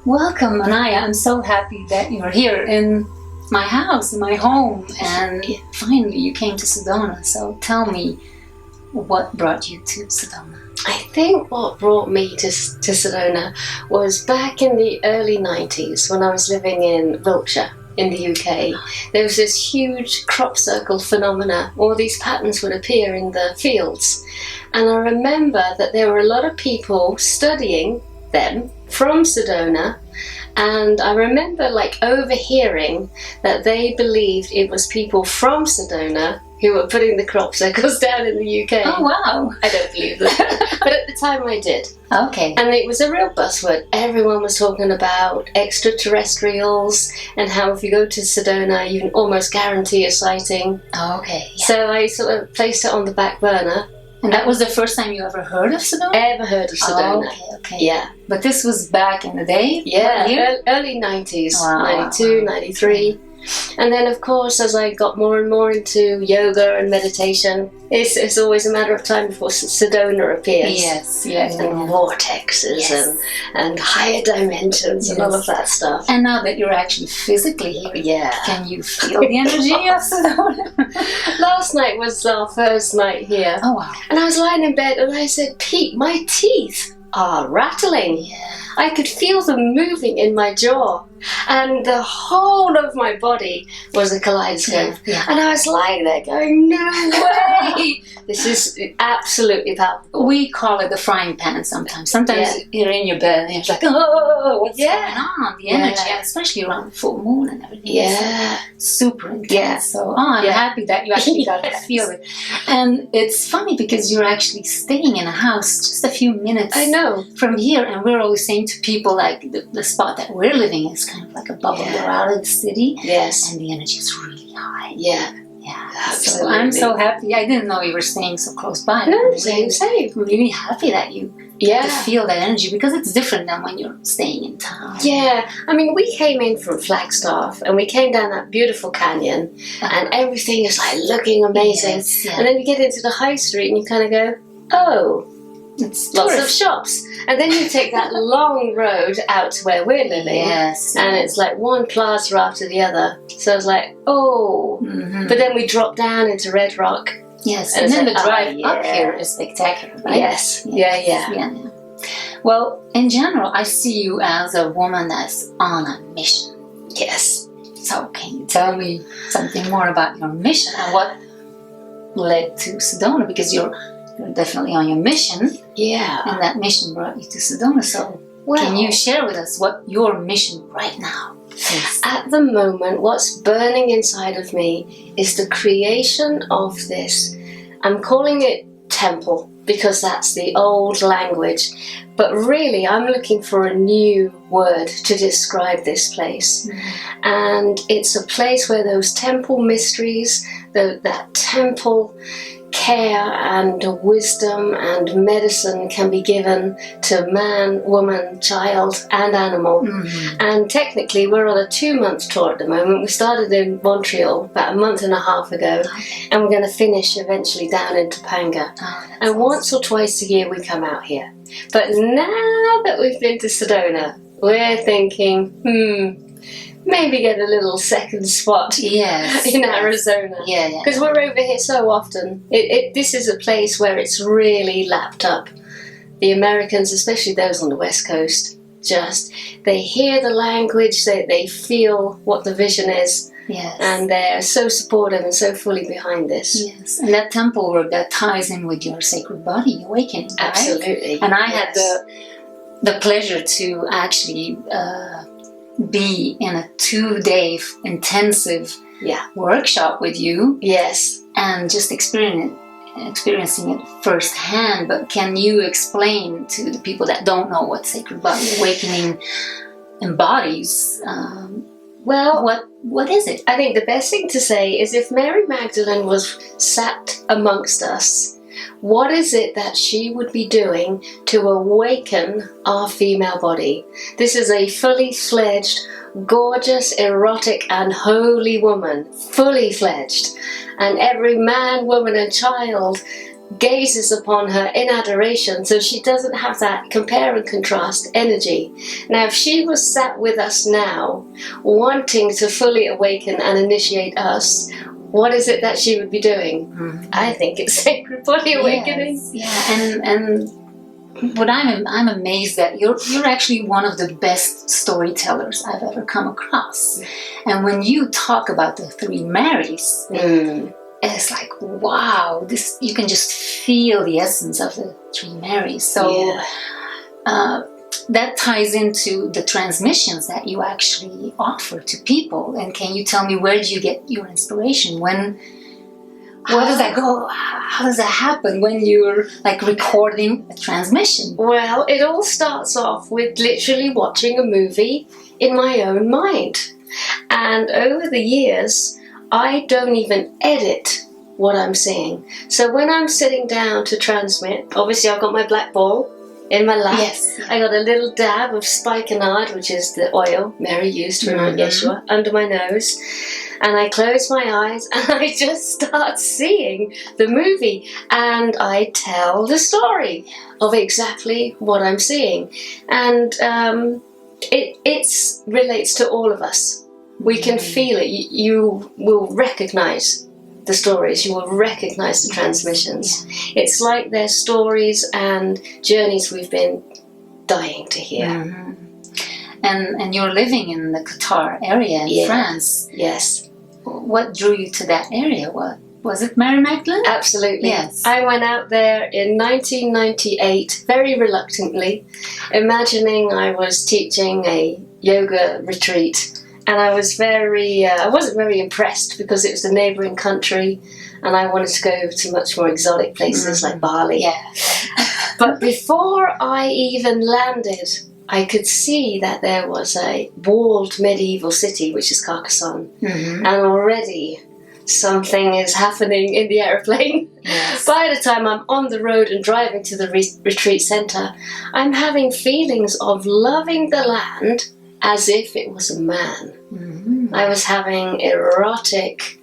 Welcome, Anaiya. I'm so happy that you're here in my house, in my home, and finally you came to Sedona. So tell me, what brought you to Sedona? I think what brought me to Sedona was back in the early 90s when I was living in Wiltshire in the UK. There was this huge crop circle phenomena. All these patterns would appear in the fields. And I remember that there were a lot of people studying them from Sedona, and I remember overhearing that they believed it was people from Sedona who were putting the crop circles down in the UK. Oh, wow. I don't believe that, but at the time I did. Okay. And it was a real buzzword. Everyone was talking about extraterrestrials and how if you go to Sedona you can almost guarantee a sighting. Oh, okay. Yeah. So I sort of placed it on the back burner. And that was the first time you ever heard of Sedona? Ever heard of Sedona. Oh, okay. Yeah. But this was back in the day? Yeah, early 90s, Wow. 92, 93. And then, of course, as I got more and more into yoga and meditation, it's always a matter of time before Sedona appears. Yes, And vortexes and higher dimensions and all of that stuff. And now that you're actually physically here, can you feel the energy of Sedona? Last night was our first night here. Oh, wow. And I was lying in bed and I said, Pete, my teeth are rattling. Yeah. I could feel them moving in my jaw, and the whole of my body was a kaleidoscope. Yeah. And I was lying there going, no way! This is absolutely palpable. We call it the frying pan sometimes. Sometimes you're in your bed and you're like, oh, what's going on? The energy, especially around the full moon and everything. Yeah. Super intense. Yeah. So I'm happy that you actually got to feel it. And it's funny because you're actually staying in a house just a few minutes from here, and we're always saying to people the spot that we're living is kind of like a bubble. We're out of the city. Yes. And the energy is really high. Yeah. Yeah, absolutely. So I'm so happy. I didn't know you were staying so close by. No, same. Really happy that you get to feel that energy, because it's different than when you're staying in town. Yeah, I mean, we came in from Flagstaff and we came down that beautiful canyon and everything is looking amazing. Yes, and then you get into the high street and you kind of go, oh, it's lots of shops. And then you take that long road out to where we're living. Yes. And it's like one plaza after the other. So I was like, oh. Mm-hmm. But then we dropped down into Red Rock. Yes, and then the drive up here is spectacular, right? Yes. Yeah. Well, in general, I see you as a woman that's on a mission. Yes. So can you tell me something more about your mission and what led to Sedona? Because you're definitely on your mission. Yeah. And that mission brought you to Sedona. So can you share with us what your mission right now is? At the moment, what's burning inside of me is the creation of this. I'm calling it temple because that's the old language. But really, I'm looking for a new word to describe this place. Mm-hmm. And it's a place where those temple mysteries, that temple care and wisdom and medicine can be given to man, woman, child and animal. Mm-hmm. And technically we're on a 2-month tour at the moment. We started in Montreal about a month and a half ago, and we're going to finish eventually down in Topanga. And once or twice a year we come out here. But now that we've been to Sedona, we're thinking, maybe get a little second spot in Arizona. Because we're over here so often. This is a place where it's really lapped up. The Americans, especially those on the West Coast, they hear the language, they feel what the vision is. Yes. And they're so supportive and so fully behind this. Yes. And that temple work, that ties in with your sacred body awakening, right? Absolutely. And I had the pleasure to actually be in a 2-day intensive workshop with you. Yes. And just experiencing it firsthand. But can you explain to the people that don't know what sacred body awakening embodies? Well, what is it? I think the best thing to say is if Mary Magdalene was sat amongst us, what is it that she would be doing to awaken our female body? This is a fully fledged, gorgeous, erotic and holy woman, fully fledged. And every man, woman and child gazes upon her in adoration, so she doesn't have that compare and contrast energy. Now, if she was sat with us now, wanting to fully awaken and initiate us, what is it that she would be doing? Mm-hmm. I think it's sacred body awakening. Yes. Yeah, and what I'm amazed that you're actually one of the best storytellers I've ever come across. And when you talk about the three Marys, it's like, wow, this, you can just feel the essence of the three Marys. So that ties into the transmissions that you actually offer to people. And can you tell me, where do you get your inspiration? How does that go? How does that happen when you're like recording a transmission? Well, it all starts off with literally watching a movie in my own mind. And over the years, I don't even edit what I'm seeing. So when I'm sitting down to transmit, obviously I've got my black ball in my lap. Yes. I got a little dab of spikenard, which is the oil Mary used for Yeshua, under my nose. And I close my eyes and I just start seeing the movie, and I tell the story of exactly what I'm seeing. And it relates to all of us. We can feel it. You will recognize the stories. You will recognize the transmissions. Yeah. It's like they're stories and journeys we've been dying to hear. Mm-hmm. And you're living in the Qatar area in France. Yes. What drew you to that area? What was it, Mary Magdalene? Absolutely. Yes. I went out there in 1998, very reluctantly, imagining I was teaching a yoga retreat. And I was I wasn't very impressed, because it was a neighbouring country and I wanted to go to much more exotic places like Bali. Yeah. But before I even landed, I could see that there was a walled medieval city, which is Carcassonne. Mm-hmm. And already something is happening in the aeroplane. Yes. By the time I'm on the road and driving to the retreat centre, I'm having feelings of loving the land as if it was a man. Mm-hmm. I was having erotic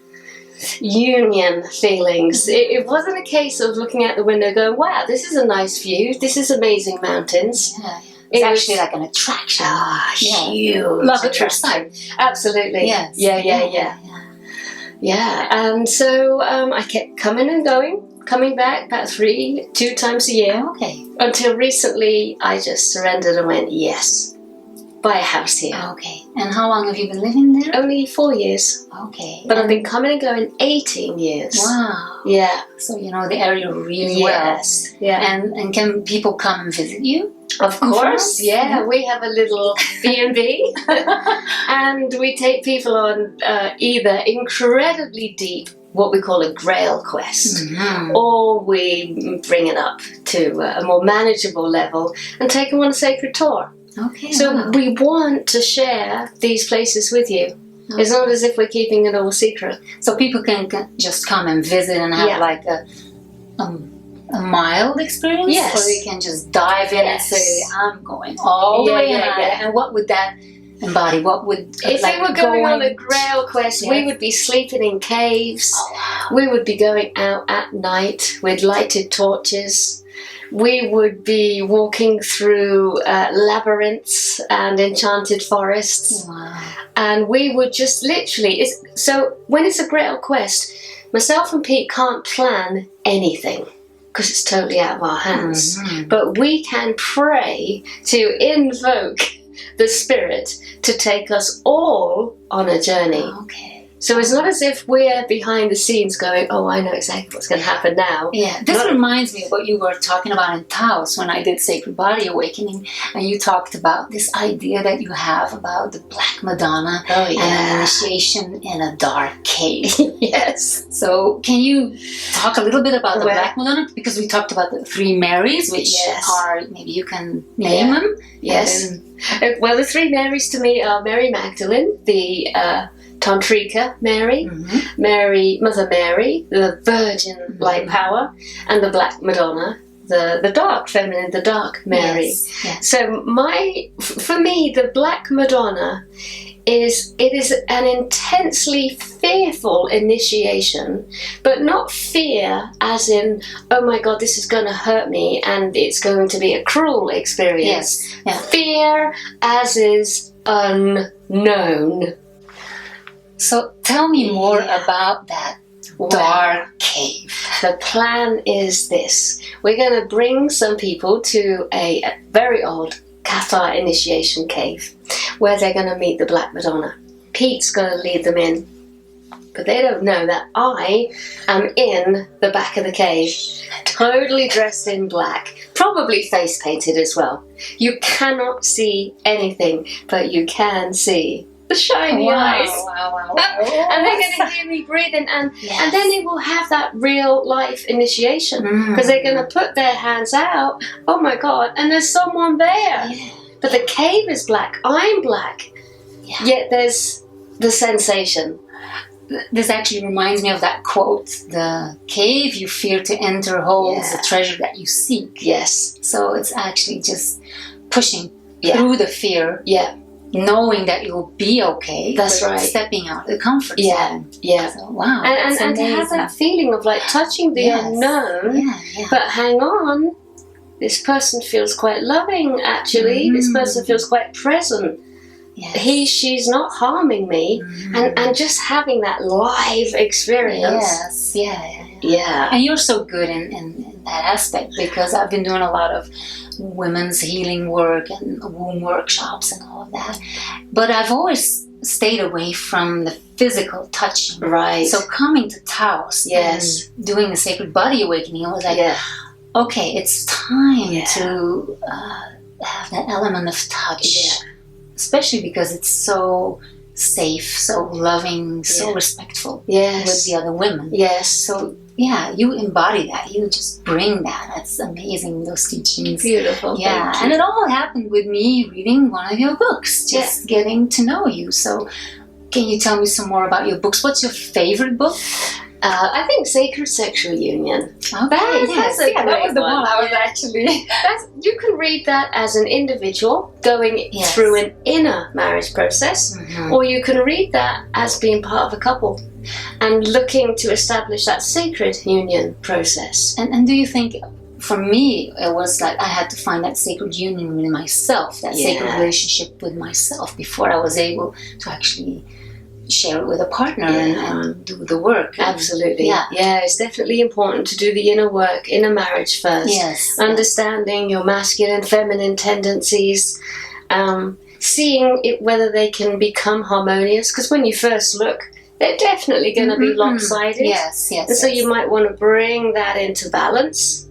union feelings. It wasn't a case of looking out the window going, wow, this is a nice view, this is amazing mountains. Yeah. It's actually like an attraction. Huge. Love at first sight. Absolutely. Yes. Yeah. And so I kept coming and coming back about 2 times a year. Okay. Until recently I just surrendered and went, yes, buy a house here. Okay. And how long have you been living there? Only 4 years. Okay. But I've been coming and going 18 years. Wow. Yeah. So you know the area really well. Yes. Yeah. And can people come and visit you? Of course, yeah. We have a little B&B and we take people on either incredibly deep, what we call a grail quest, or we bring it up to a more manageable level and take them on a sacred tour. Okay. So we want to share these places with you. Okay. It's not as if we're keeping it all secret. So people can just come and visit and have like a mild experience? Yes. Or you can just dive in and say, I'm going all the way in. And what would that embody? What would... If we were going on a grail quest, we would be sleeping in caves. Oh, wow. We would be going out at night with lighted torches. We would be walking through labyrinths and enchanted forests. Wow. And we would just literally... So when it's a grail quest, myself and Pete can't plan anything, because it's totally out of our hands. Mm-hmm. But we can pray to invoke the spirit to take us all on a journey. Okay. So it's not as if we're behind the scenes going, oh, I know exactly what's going to happen now. Yeah, this reminds me of what you were talking about in Taos when I did Sacred Body Awakening, and you talked about this idea that you have about the Black Madonna and an initiation in a dark cave. Yes. So can you talk a little bit about the Black Madonna? Because we talked about the three Marys, which are, maybe you can name them. Yes. Well, the three Marys to me are Mary Magdalene, the... Tantrica Mary, Mother Mary, the Virgin Light Power, and the Black Madonna, the dark feminine, the dark Mary. Yes. So for me, the Black Madonna it is an intensely fearful initiation, but not fear as in, oh my God, this is going to hurt me and it's going to be a cruel experience. Yes. Yeah. Fear as is unknown. So tell me more about that dark cave. The plan is this. We're going to bring some people to a very old Cathar initiation cave where they're going to meet the Black Madonna. Pete's going to lead them in. But they don't know that I am in the back of the cave, totally dressed in black, probably face painted as well. You cannot see anything, but you can see the shiny eyes. Wow. And they're going to hear me breathing, and then they will have that real life initiation, because they're going to put their hands out. Oh my God, and there's someone there. Yeah. But the cave is black, I'm black, yet there's the sensation. This actually reminds me of that quote, the cave you fear to enter holds the treasure that you seek. Yes. So it's actually just pushing through the fear, knowing that you'll be okay. That's right. Stepping out of the comfort zone. Yeah. So, wow. And to have that feeling of like touching the unknown, but hang on, this person feels quite loving actually, this person feels quite present. Yes. She's not harming me, and just having that live experience. Yes, and you're so good in that aspect, because I've been doing a lot of women's healing work and womb workshops and all of that, but I've always stayed away from the physical touching. Right. So coming to Taos and doing the Sacred Body Awakening, I was like, okay, it's time to have that element of touch. Especially because it's so safe, so loving, so respectful with the other women. Yes. So, you embody that. You just bring that. That's amazing, those teachings. Beautiful. Yeah. And it all happened with me reading one of your books, just getting to know you. So, can you tell me some more about your books? What's your favorite book? I think Sacred Sexual Union. Okay, that was the one I was actually... You can read that as an individual going through an inner marriage process, or you can read that as being part of a couple and looking to establish that sacred union process. And do you think, for me, it was like I had to find that sacred union with myself, that sacred relationship with myself before I was able to actually share it with a partner and do the work. Absolutely. Yeah, it's definitely important to do the inner work in a marriage first. Yes. Understanding your masculine, feminine tendencies, seeing whether they can become harmonious, because when you first look, they're definitely going to be lopsided. Yes. And so you might want to bring that into balance.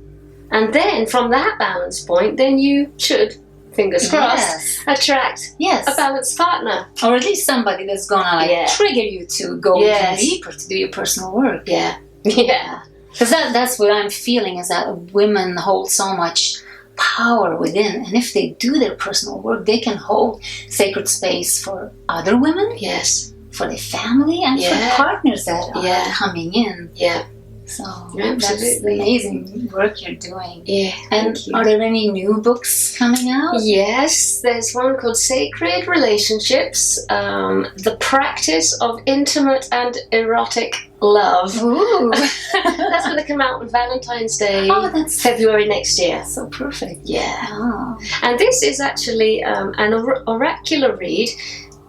And then from that balance point, then you should, fingers crossed, attract a balanced partner. Or at least somebody that's going to trigger you to go even deeper, to do your personal work. Yeah. Because that's what I'm feeling, is that women hold so much power within. And if they do their personal work, they can hold sacred space for other women. Yes. For their family and for partners that are coming in. Yeah. So that's amazing work you're doing. Yeah. And are there any new books coming out? Yes, there's one called Sacred Relationships, The Practice of Intimate and Erotic Love. Ooh. That's going to come out on Valentine's Day, that's February next year. So perfect. Yeah. Oh. And this is actually an oracular read.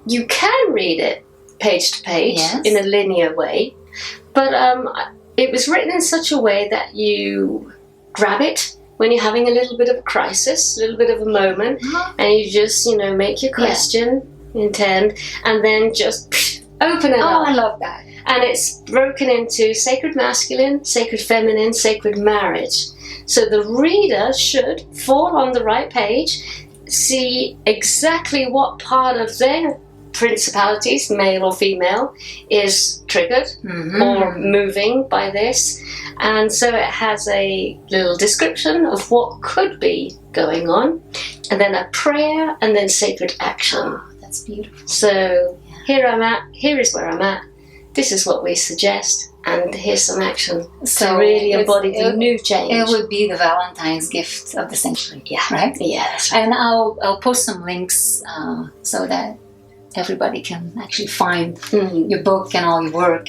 You can read it page to page in a linear way, but it was written in such a way that you grab it when you're having a little bit of a crisis, a little bit of a moment, and you just, make your question, intend, and then just open it up. Oh, I love that. And it's broken into sacred masculine, sacred feminine, sacred marriage. So the reader should fall on the right page, see exactly what part of their principalities, male or female, is triggered or moving by this. And so it has a little description of what could be going on, and then a prayer, and then sacred action. Oh, that's beautiful. So here is where I'm at, this is what we suggest, and here's some action to really embody the new change. It would be the Valentine's gift of the century. Yeah. Right? Yes. And I'll post some links so that everybody can actually find your book and all your work.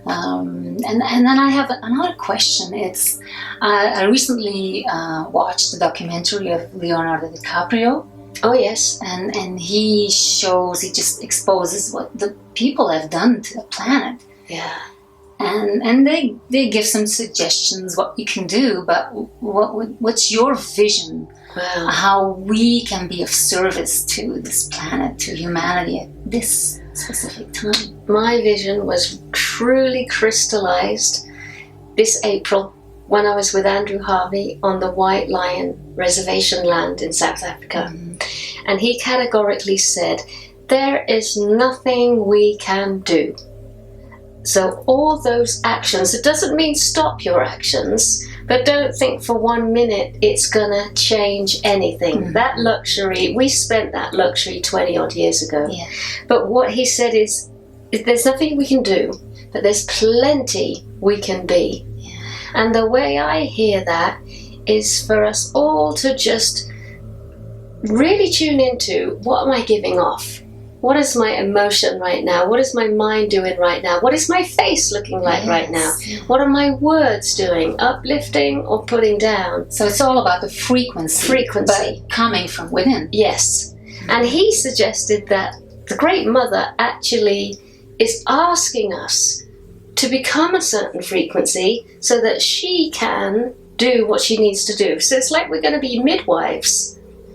And then I have another question. It's I recently watched the documentary of Leonardo DiCaprio. Oh yes, and he just exposes what the people have done to the planet. Yeah, and they give some suggestions what you can do. But what's your vision? wow. How we can be of service to this planet, to humanity at this specific time? My vision was truly crystallized this April when I was with Andrew Harvey on the White Lion Reservation land in South Africa. And he categorically said, there is nothing we can do. So all those actions, it doesn't mean stop your actions, but don't think for 1 minute it's gonna change anything. That luxury, we spent that luxury 20 odd years ago. Yeah. But what he said is, there's nothing we can do, but there's plenty we can be. Yeah. And the way I hear that is for us all to just really tune into, what am I giving off? What is my emotion right now? What is my mind doing right now? What is my face looking like right now? What are my words doing? Uplifting or putting down? So it's all about the frequency. But coming from within. Yes. And he suggested that the Great Mother actually is asking us to become a certain frequency so that she can do what she needs to do. So it's like we're going to be midwives.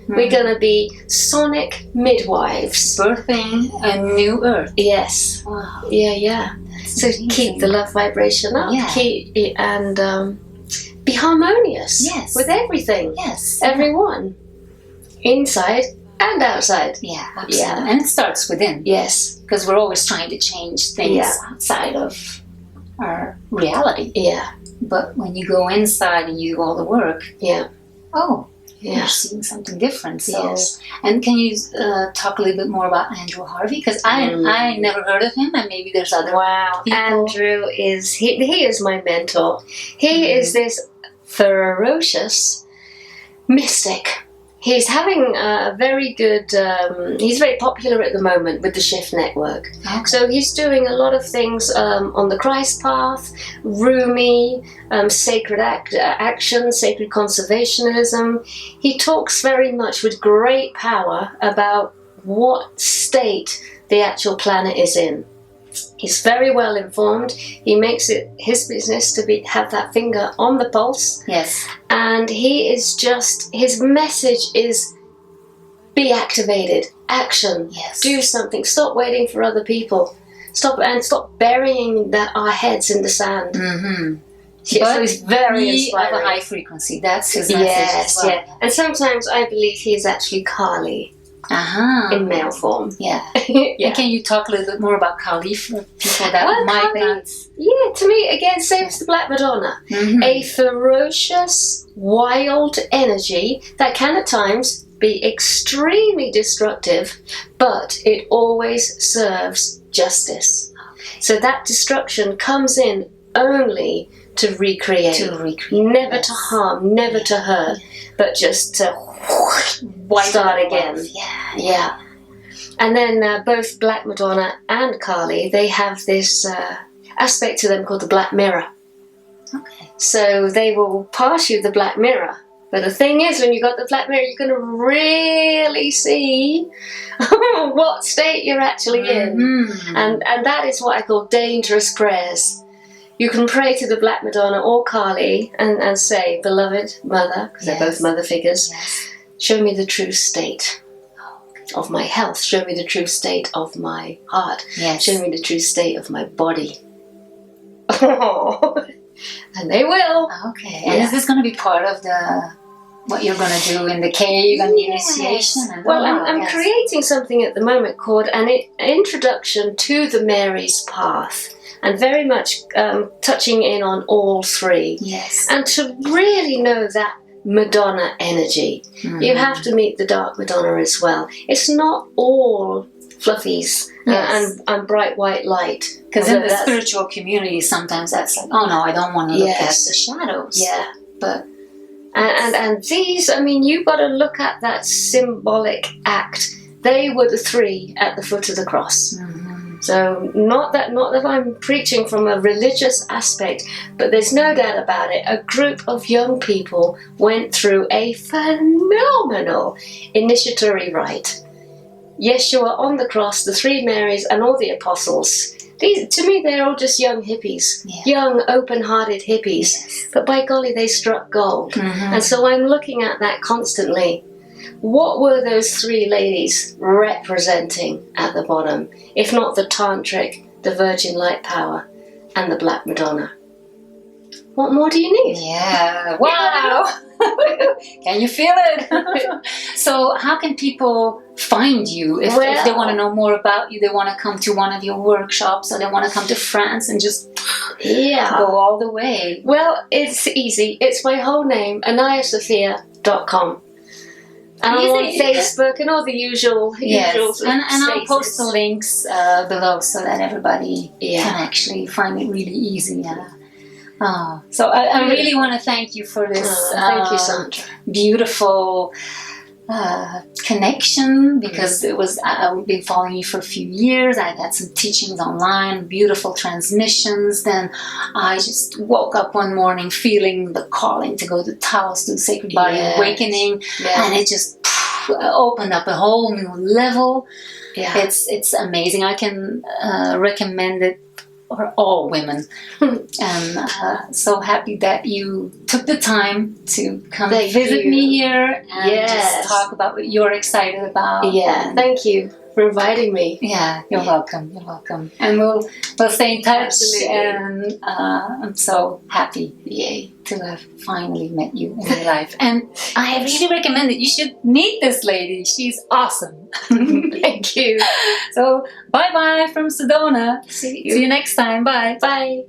We're going to be sonic midwives. Birthing a new earth. Yes. Wow. Yeah. That's so amazing. Keep the love vibration up. Yeah. Be harmonious. Yes. With everything. Yes. Everyone. Inside and outside. Yeah, absolutely. Yeah. And it starts within. Yes. Because we're always trying to change things outside of our reality. Yeah. But when you go inside and you do all the work, you're seeing something different. So, and can you talk a little bit more about Andrew Harvey? Because I never heard of him, and maybe there's other people. Andrew is he is my mentor. He is this ferocious mystic. He's having a very good, he's very popular at the moment with the Shift Network. Okay. So he's doing a lot of things on the Christ path, Rumi, sacred action, sacred conservationism. He talks very much with great power about what state the actual planet is in. He's very well informed. He makes it his business to have that finger on the pulse. Yes. And he is just, his message is, be activated, action, do something, stop waiting for other people, stop burying our heads in the sand. So he's very inspiring. Of a high frequency, that's his message as well. Yeah. And sometimes I believe he is actually Kali. In male form. Yeah. And can you talk a little bit more about Kali for people that might not? Yeah, to me, again, same as the Black Madonna. A ferocious, wild energy that can at times be extremely destructive, but it always serves justice. So that destruction comes in only to recreate. Never to harm, never to hurt, but just to start again. Yeah. And then both Black Madonna and Kali, they have this aspect to them called the Black Mirror. Okay. So they will pass you the Black Mirror. But the thing is, when you got the Black Mirror, you're going to really see what state you're actually in. And that is what I call dangerous prayers. You can pray to the Black Madonna or Kali and say, beloved mother, because they're both mother figures, show me the true state of my health. Show me the true state of my heart. Show me the true state of my body. And they will. Okay. And is this going to be part of what you're going to do in the cave and the initiation? Well, I'm creating something at the moment called an introduction to the Mary's Path. And very much touching in on all three. Yes. And to really know that Madonna energy, you have to meet the dark Madonna as well. It's not all fluffies and bright white light. Because in the spiritual community, sometimes that's like, oh no, I don't want to look at the shadows. Yeah. But and these, I mean, you've got to look at that symbolic act they were the three at the foot of the cross. So not that I'm preaching from a religious aspect, but there's no doubt about it. A group of young people went through a phenomenal initiatory rite. Yeshua on the cross, the three Marys, and all the apostles. To me, they're all just young hippies, young, open-hearted hippies. But by golly, they struck gold. And so I'm looking at that constantly. What were those three ladies representing at the bottom, if not the Tantric, the Virgin Light Power, and the Black Madonna? What more do you need? Yeah, wow! Can you feel it? So how can people find you if they want to know more about you, they want to come to one of your workshops, or they want to come to France and just go all the way? Well, it's easy. It's my whole name, AnaiyaSophia.com. And I'm on Facebook and all the usual and I'll post the links below so that everybody can actually find it really easy. So I really want to thank you for this thank you, Sandra. Beautiful connection, because I've been following you for a few years. I've had some teachings online, beautiful transmissions. Then I just woke up one morning feeling the calling to go to Taos, to Sacred Body Awakening, and it just opened up a whole new level. It's amazing. I can recommend it for all women. And so happy that you took the time to come visit me here and just talk about what you're excited about. Thank you for inviting me. You're welcome. You're welcome. And we'll stay in touch. Absolutely. And I'm so happy to have finally met you in my life. And I really recommend that you should meet this lady. She's awesome. Thank you. So bye-bye from Sedona. See you next time. Bye. Bye.